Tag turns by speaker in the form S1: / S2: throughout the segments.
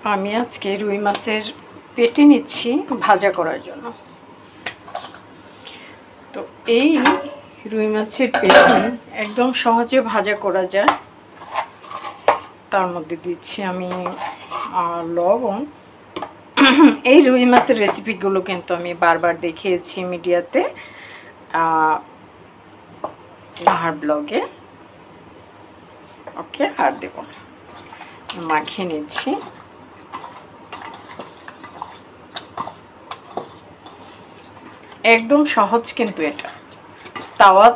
S1: আমি আজকে রুই মাছের পেটি নিচ্ছি ভাজা করার জন্য। তো এই রুই মাছের পেটি একদম সহজে ভাজা করা যায়। তার মধ্যে দিচ্ছি আমি লবণ। এই রুই মাছের রেসিপিগুলো কিন্তু আমি বারবার দেখিয়েছি মিডিয়াতে আর ব্লগে। ওকে, আর দেব মাখিয়ে নিচ্ছি। একদম সহজ কিন্তু এটা। তাওয়া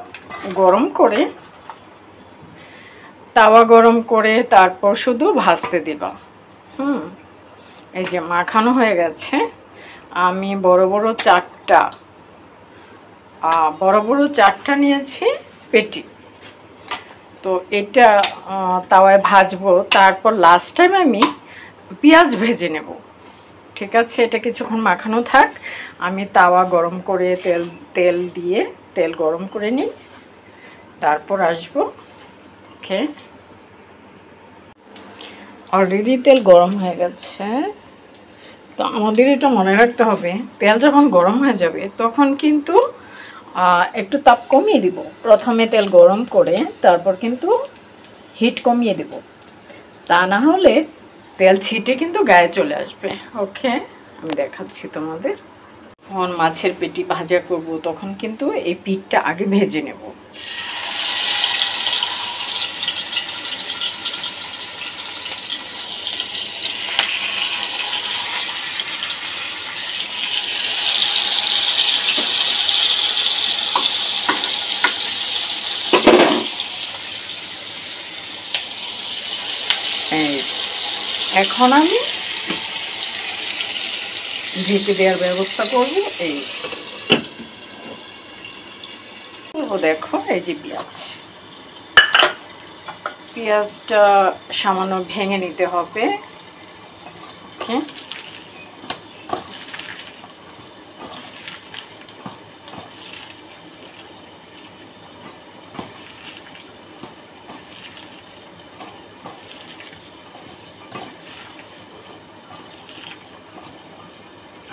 S1: গরম করে তারপর শুধু ভাজতে দিবা। এই যে মাখানো হয়ে গেছে। আমি বড় বড় চারটা নিয়েছি পেটি। তো এটা তাওয়ায় ভাজবো, তারপর লাস্ট টাইম আমি পেঁয়াজ ভেজে নেব। ঠিক আছে, এটা কিছুক্ষণ মাখানো থাক। আমি তাওয়া গরম করে তেল গরম করে নিই, তারপর আসবো। ওকে, অলরেডি তেল গরম হয়ে গেছে। তো আমাদের এটা মনে রাখতে হবে, তেল যখন গরম হয়ে যাবে তখন কিন্তু একটু তাপ কমিয়ে দিব। প্রথমে তেল গরম করে তারপর কিন্তু হিট কমিয়ে দেব, তা না হলে তেল ছিটে কিন্তু গায়ে চলে আসবে। ওকে, আমি দেখাচ্ছি তোমাদের। যখন মাছের পেটি ভাজা করব তখন কিন্তু এই পিঠটা আগে ভেজে নেব। এখন আমি ঢেকে দেওয়ার ব্যবস্থা করব। দেখো, এই যে পেঁয়াজটা সামান্য ভেঙে নিতে হবে। ওকে,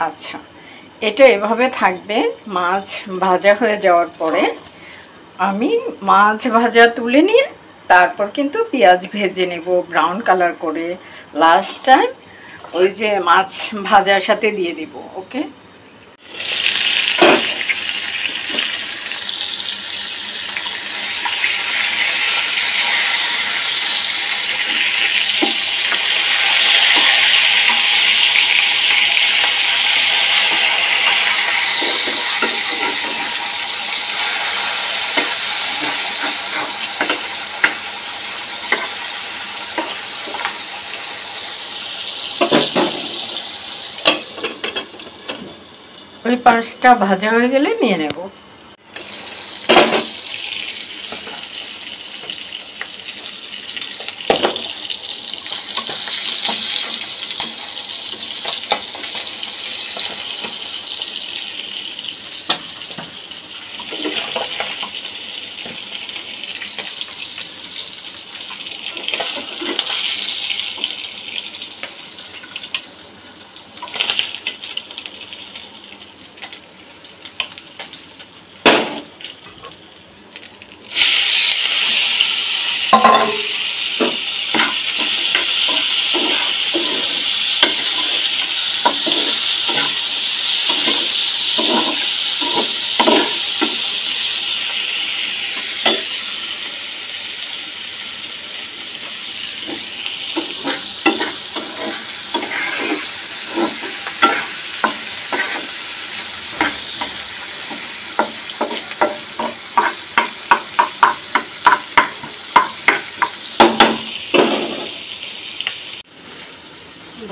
S1: আচ্ছা, এটা এভাবে থাকবে। মাছ ভাজা হয়ে যাওয়ার পরে আমি মাছ ভাজা তুলে নিয়ে তারপর কিন্তু পেঁয়াজ ভেজে নেব ব্রাউন কালার করে। লাস্ট টাইম ওই যে মাছ ভাজার সাথে দিয়ে দিব। ওকে, ওই পাশটা ভাজা হয়ে গেলে নিয়ে নেব।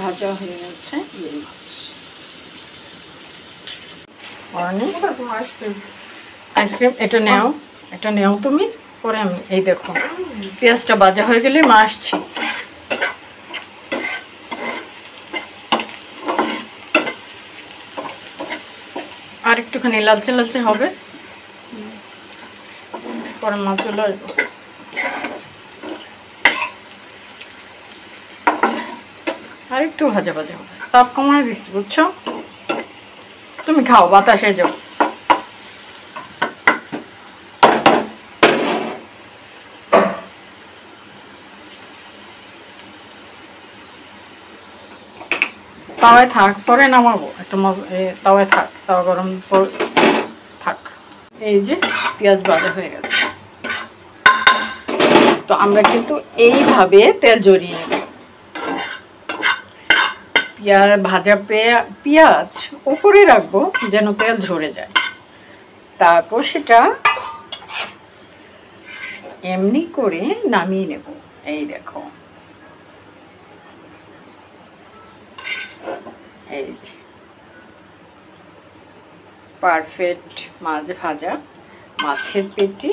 S1: ভাজা হয়ে গেছে আইসক্রিম। এটা নেও তুমি, পরে আমি এই দেখো পেঁয়াজটা ভাজা হয়ে গেলে মা আসছি। আর একটুখানি লালচে লালচে হবে, পরে মা চলে আসবো। আর একটু ভাজা ভাজা হবে, তাপ কমায় দিচ্ছি বুঝছো। তুমি খাও, বাতাসে যাও। তাওয়ায় থাক, পরে নামাবো, একটা তাওয়ায় থাক, তাওয়া গরম থাক। এই যে পেঁয়াজ ভাজা হয়ে গেছে, তো আমরা কিন্তু এইভাবে তেল জড়িয়ে নেব। ভাজা পেঁয়াজ উপরে রাখবো যেন তেল ঝরে যায়, তারপর সেটা এমনি করে নামিয়ে নেব। এই দেখো, এই যে পারফেক্ট মাছ ভাজা, মাছের পেটি।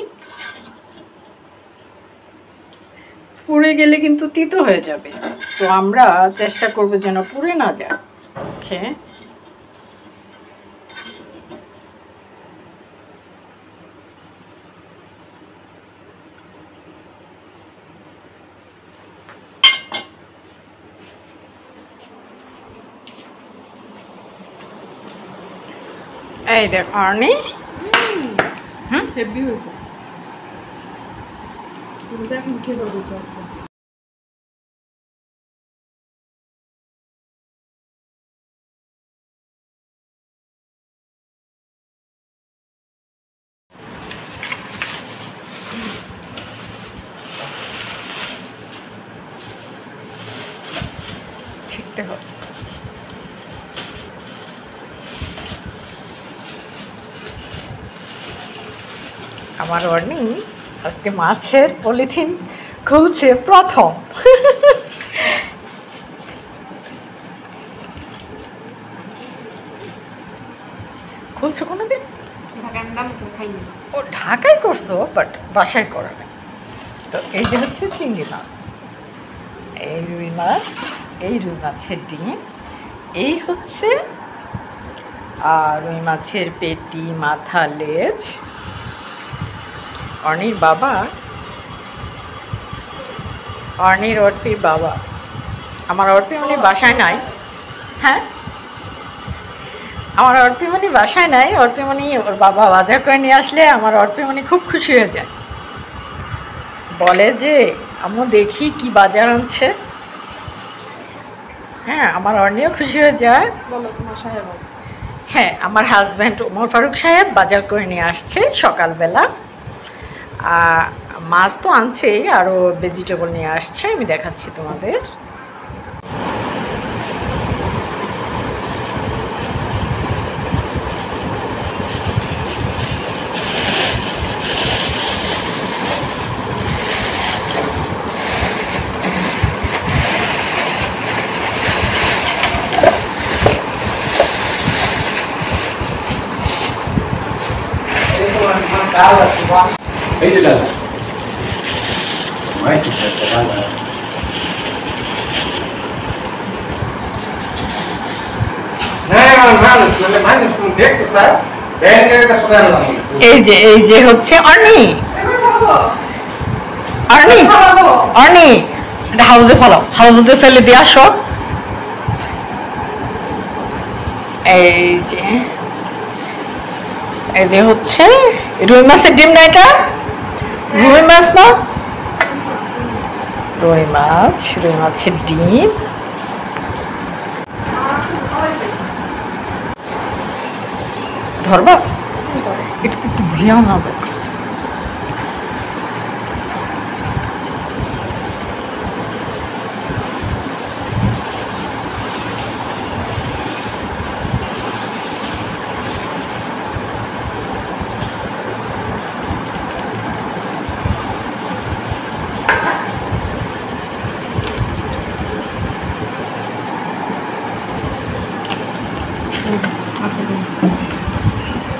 S1: পুড়ে গেলে কিন্তু তিতো হয়ে যাবে, তো আমরা চেষ্টা করব যেন পুড়ে না যায়। ওকে, এই দেখ অর্নি,
S2: হেভি হয়েছে। তুমি তো এখন কি করবো?
S1: শিখতে হবে। আমার অর্নি আজকে মাছের পলিথিন খুলছে প্রথম। খুলছো কোনোদিন? ও ঢাকায় করছো, বাট বাসায় করে না। তো এই যে হচ্ছে চিংড়ি মাছ, এই রুই মাছ, এই রুই মাছের ডিম, এই হচ্ছে রুই মাছের পেটি, মাথা, লেজ। অর্নির বাবা, অর্পির বাবা, আমার অর্পিমণি বাসায় নাই। হ্যাঁ, আমার অর্পিমণি বাসায় নাই। অর্পিমণি ওর বাবা বাজার করে নিয়ে আসলে আমার অর্পিমণি খুব খুশি হয়ে যায়, বলে যে আম্মু দেখি কি বাজার আনছে। হ্যাঁ, আমার অর্নিও খুশি হয়ে যায়।
S2: বলো তোমার সাহেব আছে।
S1: হ্যাঁ, আমার হাজব্যান্ড ওমর ফারুক সাহেব বাজার করে নিয়ে আসছে সকালবেলা। মাছ তো আনছেই, আরও ভেজিটেবল নিয়ে আসছে, আমি দেখাচ্ছি তোমাদের। এই যে হচ্ছে অর্নি, অর্নি, অর্নি, এটা হাউজে ফেলো, হাউজে ফেলে দিয়ে আসো। এই যে হচ্ছে রুই মাছের ডিম না, এটা রুই মাছ না, রুই মাছের ডিম। ধরবা এটা তো একটু ভিয়াও না দরকার।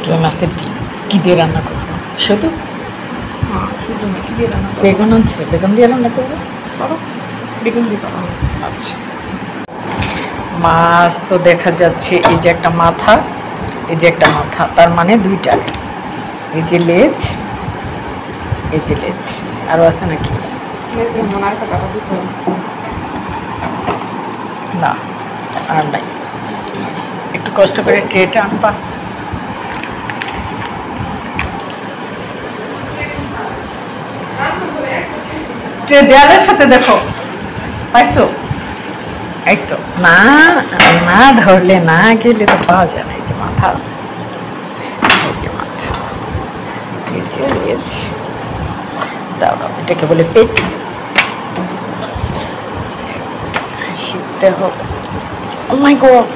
S1: রুই মাছের ডিম কি দিয়ে রান্না করবো? শুধু
S2: শুধু কি দিয়ে রান্না করবো?
S1: বেগুন আনছে, বেগুন দিয়ে রান্না করবো।
S2: করো, বেগুন দিয়ে করো।
S1: আচ্ছা, মাছ তো দেখা যাচ্ছে, এই যে একটা মাথা, এই যে একটা মাথা, তার মানে দুইটা। এই যে লেজ, এই যে লেজ, আরও আছে নাকি? না আর নাই, একটু কষ্ট করে ট্রেটা আনবা। ট্রে দেয়ালের সাথে দেখো, পাইছো? এই তো, না না ধরলে না গেলে তো পাওয়া যায় না। এই যে মাথা, এই যে মাথা, এই যে লেজ, দাও দাও, এটাকে বলে পেটি। শিখতে হবে। ও মাই গড,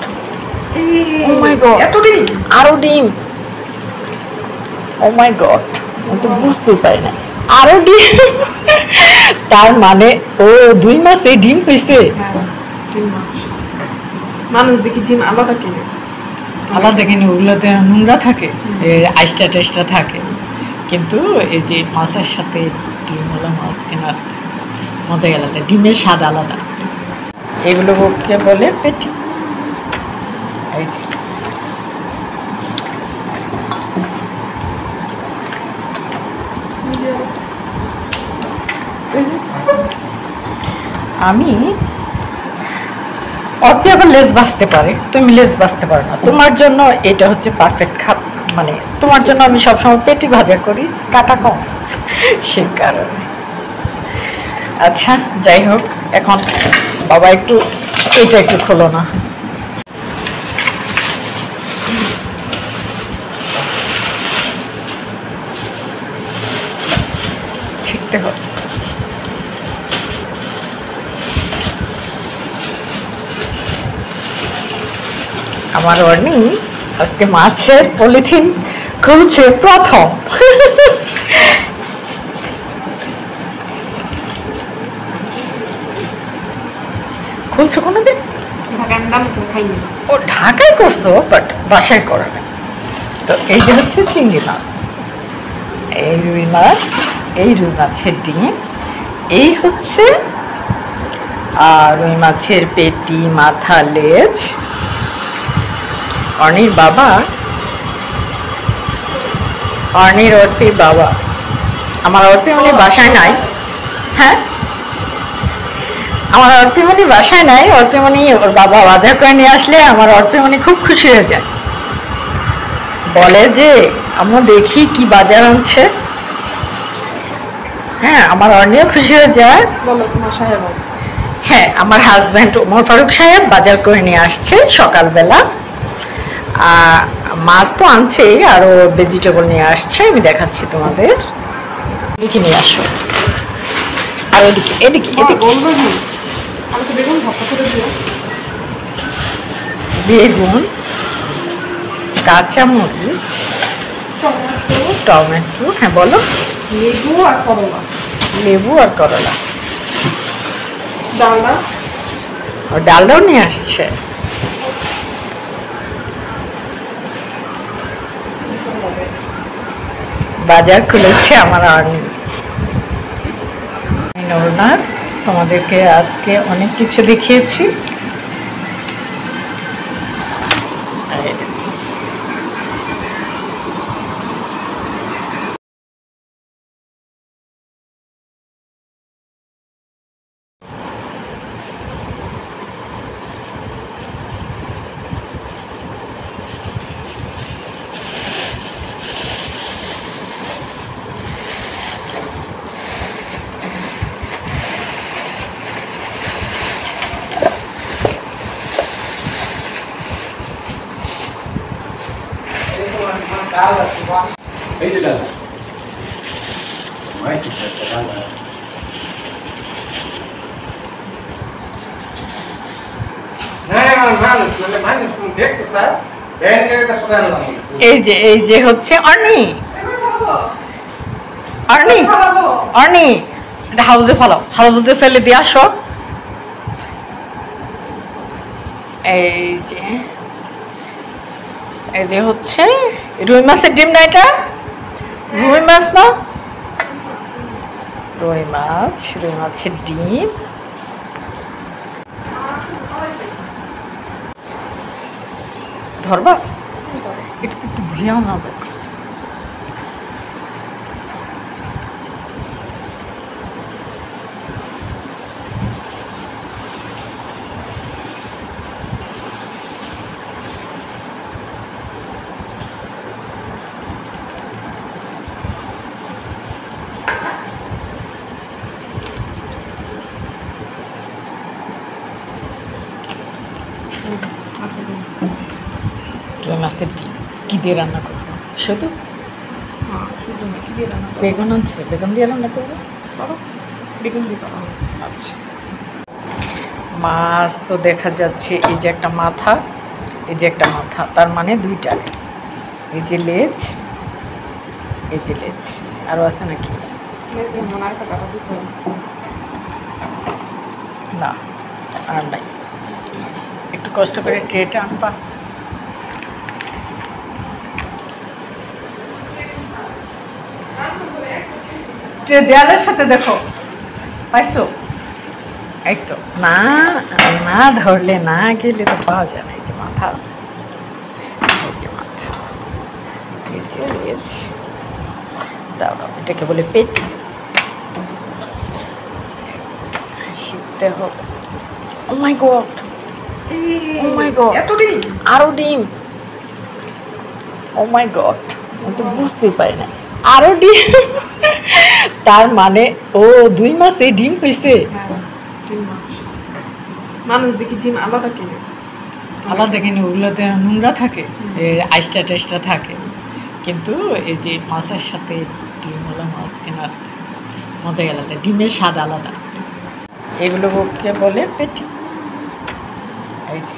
S1: ও মাই গড,
S2: এত ডিম!
S1: আরো ডিম! ও মাই গড, আমি তো বুঝতেই পারি না, আরো ডিম! তার মানে ও 2 মাসে ডিম হয়েছে।
S2: হ্যাঁ, 3 মাস। মানুষ দেখি ডিম আলাদা কিনে।
S1: আলাদা কিনে ওগুলোতে নোংরা থাকে, আইসটা টেস্টা থাকে, কিন্তু এই যে মাছের সাথে ডিমওয়ালা মাছ কেনার মজাই আলাদা, ডিমের স্বাদ আলাদা। এগুলোকে বলে পেটি। এই যে আমি অল্প আবার লেজ বাঁচতে পারে, তুমি লেজ বাঁচতে পারো না, তোমার জন্য এটা হচ্ছে পারফেক্ট মানে তোমার জন্য আমি সবসময় পেটি ভাজা করি, কাটা কম, সে কারণে। আচ্ছা যাই হোক, এখন বাবা একটু এটা একটু খোলো না। শিখতে হবে। আমার অর্নি আজকে মাছের পলিথিন খুলছে প্রথম। খুলছো কোনোদিন? ও ঢাকায় করছো, বাট বাসায় করে না। তো এই যে হচ্ছে চিংড়ি মাছ, এই রুই মাছ, এই রুই মাছের ডিম, এই হচ্ছে রুই মাছের পেটি, মাথা, লেজ। অর্নির বাবা, অর্নির অর্পির বাবা, আমার অর্পিমনি বাসায় নাই। হ্যাঁ, আমার অর্পিমনি বাসায় নাই। অর্পিমনি ওর বাবা বাজার করে নিয়ে আসলে আমার অর্পিমনি খুব খুশি হয়ে যায়, বলে যে আমরা দেখি কি বাজার আনছে। হ্যাঁ, আমার অর্নিও খুশি হয়ে যায়।
S2: বলো তোমার সাহেব আছে।
S1: হ্যাঁ, আমার হাজব্যান্ড ওমর ফারুক সাহেব বাজার করে নিয়ে আসছে সকালবেলা। মাছ তো আনছেই, আরো ভেজিটেবল নিয়ে আসছে, আমি দেখাচ্ছি তোমাদের। এদিকে নিয়ে আসো, আর এদিকে এদিকে এদিকে
S2: বলবো কি? আমি তো বেগুন ভর্তা করে দিও।
S1: বেগুন, কাঁচামরিচ, টমেটো, হ্যাঁ বলো,
S2: লেবু আর করলা।
S1: লেবু আর করলা,
S2: ডালনা,
S1: ডালটাও নিয়ে আসছে। বাজার খুলেছে আমার অর্নি। তোমাদেরকে আজকে অনেক কিছু দেখিয়েছি।
S3: এই যে দাদা মাইসি দাদা
S1: এই যে হচ্ছে অর্নি, অর্নি, অর্নি, এটা হাউজে ফেলাও, হাউজে ফেলে দিয়ে আসো। এই যে হচ্ছে রুই মাছের ডিম না, এটা রুই মাছ না, রুই মাছ, রুই মাছের ডিম। ধরবা একটু একটু ঘুরিয়াও না দরকার।
S2: আচ্ছা দিন।
S1: রুই মাছের ডিম কী দিয়ে রান্না করবো? শুধু
S2: হ্যাঁ শুধু না, কি দিয়ে রান্না করো?
S1: বেগুন আছে, বেগুন দিয়ে রান্না করবো।
S2: করো, বেগুন দিয়ে করো।
S1: আচ্ছা, মাছ তো দেখা যাচ্ছে, এই যে একটা মাথা, এই যে একটা মাথা, তার মানে দুইটা। এই যে লেজ, এই যে লেজ, আরও আছে নাকি?
S2: মনে আর কাটা দিতে
S1: না, আর নাই। একটু কষ্ট করে ট্রেটা আনবা। ট্রে দেয়ালের সাথে দেখো, পাইছো? এই তো, না না ধরলে না গেলে তো পাওয়া যায় না। এই যে মাথা, এই যে মাথা, এই যে লেজ, দাঁড়াও, এটাকে বলে পেটি। শিখতে হবে। ও মাই গড, ও মাই গড,
S2: এত দিন
S1: আরো ডিম। ও মাই গড, আমি তো বুঝতেই পারি না, আরো ডিম। তার মানে ও 2 মাসে ডিম হয়েছে।
S2: হ্যাঁ 3 মাস। মানুষ দেখি ডিম আলাদা কিনে।
S1: আলাদা কিনে ওগুলোতে নোংরা থাকে, আইসটা টেস্টা থাকে, কিন্তু এই যে মাছের সাথে ডিমওয়ালা মাছ কেনার মজাই আলাদা, ডিমের স্বাদ আলাদা। এগুলোকে বলে পেটি। এই যে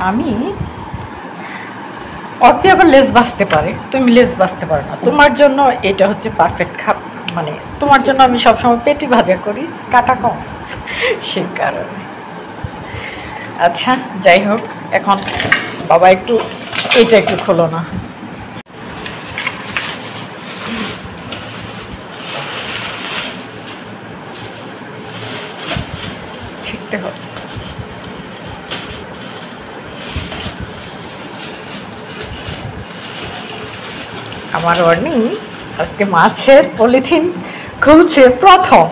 S1: আমি অল্পে আবার লেজ বাঁচতে পারে, তুমি লেজ বাঁচতে পারো না, তোমার জন্য এটা হচ্ছে পারফেক্ট মানে তোমার জন্য আমি সবসময় পেটি ভাজা করি, কাটা কম, সেই কারণে। আচ্ছা যাই হোক, এখন বাবা একটু এটা একটু খোলো না। শিখতে হবে। আমার অর্নি আজকে মাছের পলিথিন খুলছে প্রথম।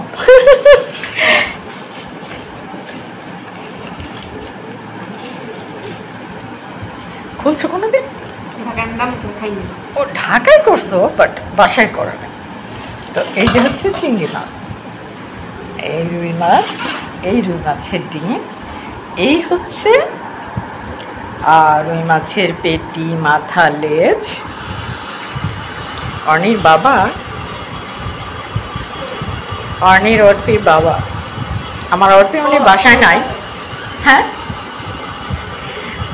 S1: খুলছো কোনোদিন?
S2: ঢাকায় আমি রান্না করে খাইনি।
S1: ও ঢাকায় করছো, বাট বাসায় করে না। তো এই যে হচ্ছে চিংড়ি মাছ, এই রুই মাছ, এই রুই মাছের ডিম, এই হচ্ছে রুই মাছের পেটি, মাথা, লেজ। অর্নির বাবা, অর্নির অর্পির বাবা, আমার অর্পিমনি বাসায় নাই। হ্যাঁ,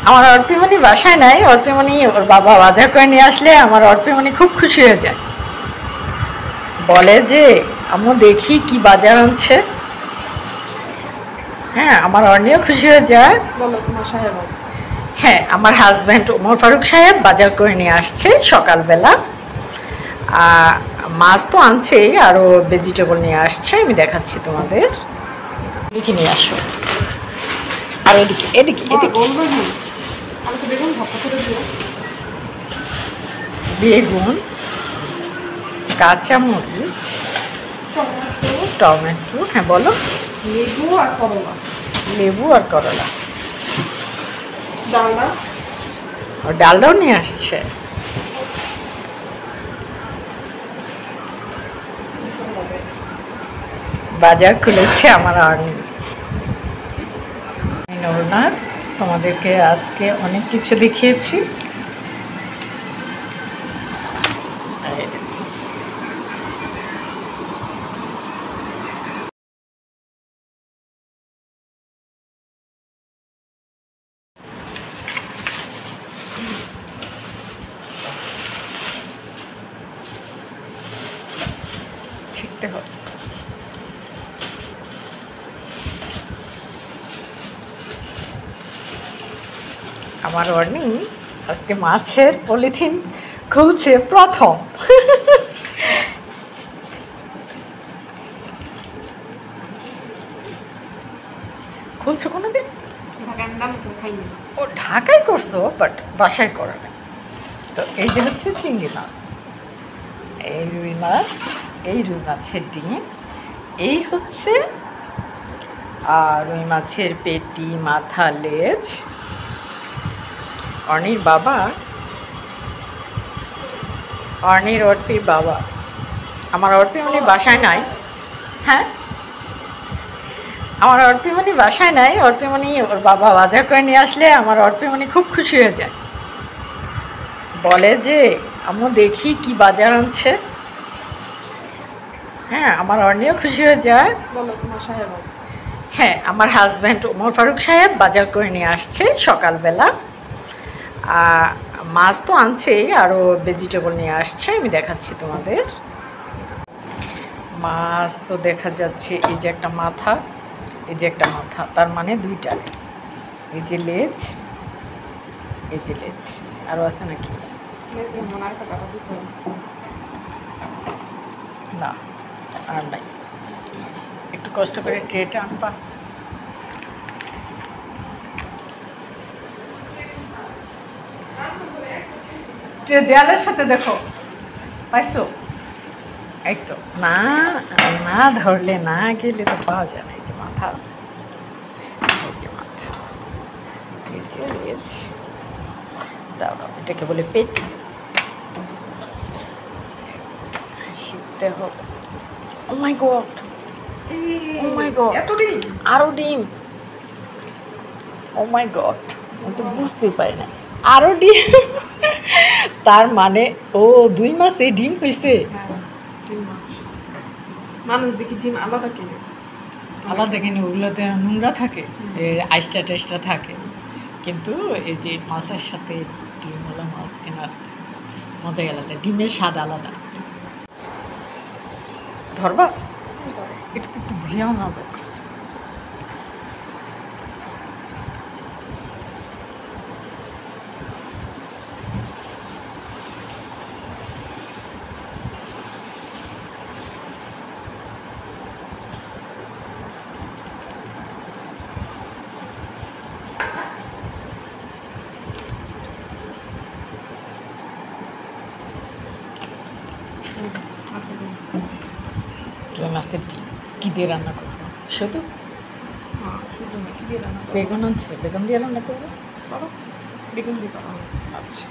S1: আমার অর্পিমনি বাসায় নাই। অর্পিমনি ওর বাবা বাজার করে নিয়ে আসলে আমার অর্পিমনি খুব খুশি হয়ে যায়, বলে যে আম্মু দেখি কি বাজার আনছে। হ্যাঁ, আমার অর্নিও খুশি হয়ে যায়।
S2: বলো তোমার সাহেব আছে।
S1: হ্যাঁ, আমার হাজব্যান্ড ওমর ফারুক সাহেব বাজার করে নিয়ে আসছে সকালবেলা। মাছ তো আনছেই, আরও ভেজিটেবল নিয়ে আসছে, আমি দেখাচ্ছি তোমাদের। এদিকে নিয়ে আসো, আর এদিকে এদিকে এদিকে
S2: বলবো কি আমাকে বেগুন ভর্তা করে দিও।
S1: বেগুন, কাঁচামরিচ, টমেটো, হ্যাঁ বলো।
S2: লেবু আর করলা,
S1: লেবু আর করলা,
S2: ডালনা।
S1: আর ডালটাও নিয়ে আসছে। বাজার খুলেছে আমার আর্নি। নরনার তোমাদেরকে আজকে অনেক কিছু দেখিয়েছি। শিখতে হবে। আমার অর্নি আজকে মাছের পলিথিন খুলছে প্রথম। খুলছো কোনোদিন?
S2: ঢাকায় আমি রান্না করে খাইনি।
S1: ও ঢাকায় করছো, বাট বাসায় করে না। তো এই যে হচ্ছে চিংড়ি মাছ, এই রুই মাছ, এই রুই মাছের ডিম, এই হচ্ছে রুই মাছের পেটি, মাথা, লেজ। অর্নির বাবা অর্নির অর্পির বাবা। আমার অর্পিমণি বাসায় নাই। হ্যাঁ, আমার অর্পিমণি বাসায় নাই। অর্পিমণি ওর বাবা বাজার করে নিয়ে আসলে আমার অর্পিমণি খুব খুশি হয়ে যায়, বলে যে আম্মু দেখি কি বাজার আনছে। হ্যাঁ, আমার অর্নিও খুশি হয়ে যায়।
S2: বলো তোমার সাহেব আছে।
S1: হ্যাঁ, আমার হাজব্যান্ড ওমর ফারুক সাহেব বাজার করে নিয়ে আসছে সকালবেলা। মাছ তো আনছেই, আরও ভেজিটেবল নিয়ে আসছে, আমি দেখাচ্ছি তোমাদের। মাছ তো দেখা যাচ্ছে, এই যে একটা মাথা, এই যে একটা মাথা, তার মানে দুইটা। এই যে লেজ, এই যে লেজ, আরও আছে নাকি? না, আর নাই। একটু কষ্ট করে ট্রেটা আনবা। ট্রে দেয়ালের সাথে দেখো, পাইছো? এই তো না, না ধরলে না গেলে তো পাওয়া যায় না। এই যে মাথা, এই যে মাথা, এই যে লেজ, দাঁড়াও, এটাকে বলে পেট। শিখতে হবে। ও মাই গড, ও মাই গড,
S2: এত ডিম!
S1: আরও ডিম! ও মাই গড, আমি তো বুঝতেই পারি না, আরও ডিম! তার মানে ও 2 মাসে ডিম হয়েছে।
S2: হ্যাঁ, 3 মাস। মানুষ দেখি ডিম আলাদা কিনে।
S1: আলাদা কিনে ওগুলোতে নোংরা থাকে, আইসটা টেস্টা থাকে, কিন্তু এই যে মাছের সাথে ডিমওয়ালা মাছ কেনার মজাই আলাদা, ডিমের স্বাদ আলাদা। ধরবা এটা তো একটু ঘুরিয়াও না দেখ।
S2: আচ্ছা,
S1: রুই মাছের ডিম কী দিয়ে রান্না করবো? শুধু
S2: হ্যাঁ, শুধু না, কি দিয়ে রান্না করো?
S1: বেগুন আছে, বেগুন দিয়ে রান্না করবো।
S2: করো, বেগুন দিয়ে করো।
S1: আচ্ছা,